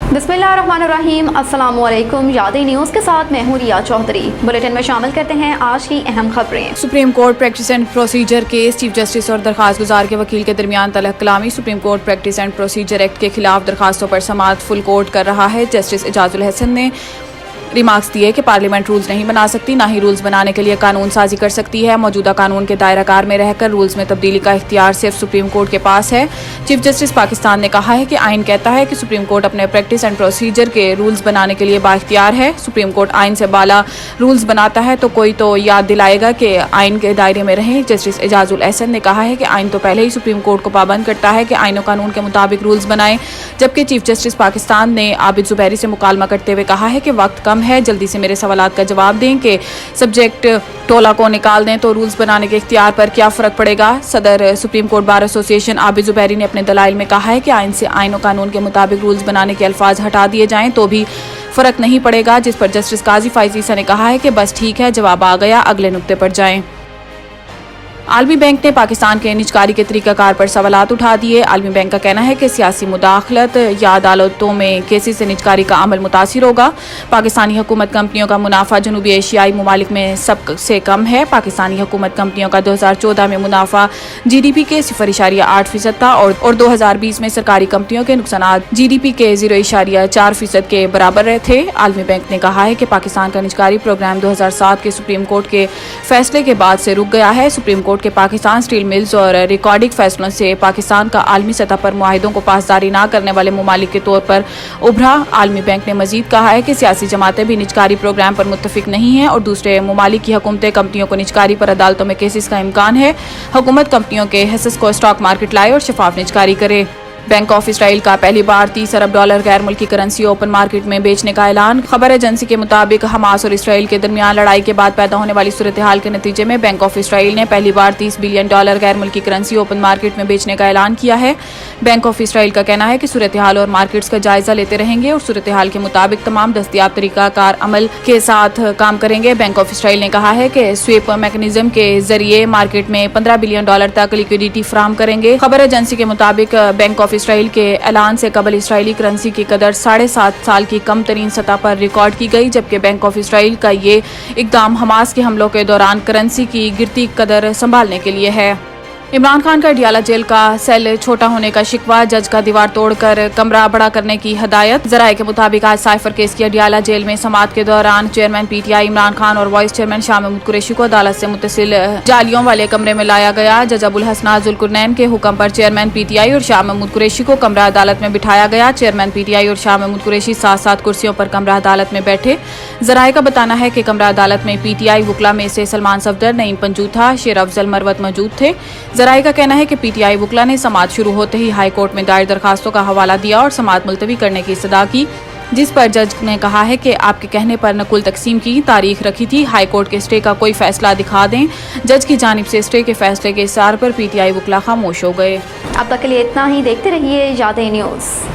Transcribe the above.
बिस्मिल्लाहिर्रहमानिर्रहीम। अस्सलाम वालेकुम। यादें न्यूज़ के साथ मैं हूं रिया चौधरी। बुलेटिन में शामिल करते हैं आज की अहम खबरें। Supreme court practice and procedure case, chief justice और दरखास्त गुजार के वकील के दरमियान तलब कलामी। Supreme court practice and procedure act के खिलाफ दरखास्तों पर समाअत फुल कोर्ट कर रहा है। जस्टिस एजाजुल हसन ने रिमार्क्स दिए कि पार्लियामेंट रूल्स नहीं बना सकती, ना ही रूल्स बनाने के लिए कानून साजी कर सकती है। मौजूदा कानून के दायरा कार में रहकर रूल्स में तब्दीली का इख्तियार सिर्फ सुप्रीम कोर्ट के पास है। चीफ जस्टिस पाकिस्तान ने कहा है कि आइन कहता है कि सुप्रीम कोर्ट अपने प्रैक्टिस एंड प्रोसीजर के रूल्स बनाने के लिए बाइख्तियार है। सुप्रीम कोर्ट आइन से बाला रूल्स बनाता है तो कोई तो याद दिलाएगा कि आइन के दायरे में रहें। जस्टिस एजाजुल एहसन ने कहा है कि आइन तो पहले ही सुप्रीम कोर्ट को पाबंद करता है कि आइन और कानून के मुताबिक रूल्स बनाएं, जबकि चीफ जस्टिस पाकिस्तान ने आबिद जुबैरी से मुकालमा करते हुए कहा है कि वक्त कम है, जल्दी से मेरे सवालात का जवाब दें कि सब्जेक्ट टोला को निकाल दें तो रूल्स बनाने के इख्तियार पर क्या फ़र्क पड़ेगा। सदर supreme court bar association Abid Zubairi ने अपने दलाइल में कहा है कि आइन से आइन और कानून के मुताबिक रूल्स बनाने के अल्फाज हटा दिए जाएं तो भी फ़र्क नहीं पड़ेगा, जिस पर जस्टिस काजी फाइज़ ईसा ने कहा है कि बस ठीक है, जवाब आ गया, अगले नुक्ते पर जाएं। आलमी बैंक ने पाकिस्तान के निजकारी के तरीक़ाकार पर सवालात उठा दिए। आलमी बैंक का कहना है कि सियासी मुदाखलत या अदालतों में केसेस से निजकारी का अमल मुतासिर होगा। पाकिस्तानी हुकूमत कंपनियों का मुनाफा जनूबी एशियाई ममालिक में सबसे कम है। पाकिस्तानी हुकूमत कंपनियों का 2014 में मुनाफा GDP के 0.8% था और 2020 में सरकारी कंपनियों के नुकसान GDP के 0.4% के बराबर थे। आलमी बैंक ने कहा है कि पाकिस्तान का निजकारी प्रोग्राम 2007 के सुप्रीम कोर्ट के फैसले के बाद से रुक गया है। सुप्रीम कोर्ट के पाकिस्तान स्टील मिल्स और रिकॉर्डिंग फैसलों से पाकिस्तान का आलमी सतह पर मुआहिदों को पासदारी न करने वाले ममालिक के तौर पर उभरा। आलमी बैंक ने मजीद कहा है कि सियासी जमातें भी निजकारी प्रोग्राम पर मुत्तफिक नहीं हैं और दूसरे ममालिक की हुकूमतें कंपनियों को निजकारी पर अदालतों में केसेस का इम्कान है। हुकूमत कंपनियों के हिस्स को स्टॉक मार्केट लाए और शफाफ निजकारी करे। बैंक ऑफ इसराइल का पहली बार $30 अरब गैर मुल्की करेंसी ओपन मार्केट में बेचने का ऐलान। खबर एजेंसी के मुताबिक हमास और इसराइल के दरमियान लड़ाई के बाद पैदा होने वाली सूरत हाल के नतीजे में बैंक ऑफ इसराइल ने पहली बार $30 बिलियन गैर मुल्की करेंसी ओपन मार्केट में बेचने का ऐलान किया है। बैंक ऑफ इसराइल का कहना है कि सूरत हाल और मार्केट्स का जायजा लेते रहेंगे और सूरत हाल के मुताबिक तमाम दस्तियाब तरीकाकार अमल के साथ काम करेंगे। बैंक ऑफ इसराइल ने कहा है कि स्वीप मैकेनिज्म के जरिए मार्केट में $15 बिलियन तक लिक्विडिटी फराहम करेंगे। खबर एजेंसी के मुताबिक बैंक ऑफ इसराइल के ऐलान से कबल इसराइली करेंसी की कदर 7.5 साल की कम तरीन सतह पर रिकॉर्ड की गई, जबकि बैंक ऑफ इसराइल का ये इकदाम हमास के हमलों के दौरान करेंसी की गिरती कदर संभालने के लिए है। इमरान खान का अडियाला जेल का सेल छोटा होने का शिकवा, जज का दीवार तोड़कर कमरा बड़ा करने की हदायत। जराये के मुताबिक आज साइफर केस की अडियाला जेल में समाअत के दौरान चेयरमैन PTI इमरान खान और वाइस चेयरमैन शाह महमूद कुरैशी को अदालत से मुत्तसिल जालियों वाले कमरे में लाया गया। जज अबुल हसनात जुल्कुरनैन के हुक्म पर चेयरमैन PTI और शाह महमूद कुरैशी को कमरा अदालत में बिठाया गया। चेयरमैन PTI और शाह महमूद कुरैशी साथ साथ कुर्सियों पर कमरा अदालत में बैठे। जराये का बताना है कि कमरा अदालत में PTI वकला में से सलमान सफदर, नईम पंजूथा, शेर अफजल मरवत मौजूद थे। जराये का कहना है कि PTI वकला ने समाअत शुरू होते ही हाई कोर्ट में दायर दरखास्तों का हवाला दिया और समाअत मुलतवी करने की इस्तदा की, जिस पर जज ने कहा है कि आपके कहने पर नकुल तकसीम की तारीख रखी थी, हाई कोर्ट के स्टे का कोई फैसला दिखा दें। जज की जानिब से स्टे के फैसले के इसार पर PTI वकला खामोश हो गए। अब तक के लिए इतना ही। देखते रहिए यादें न्यूज़।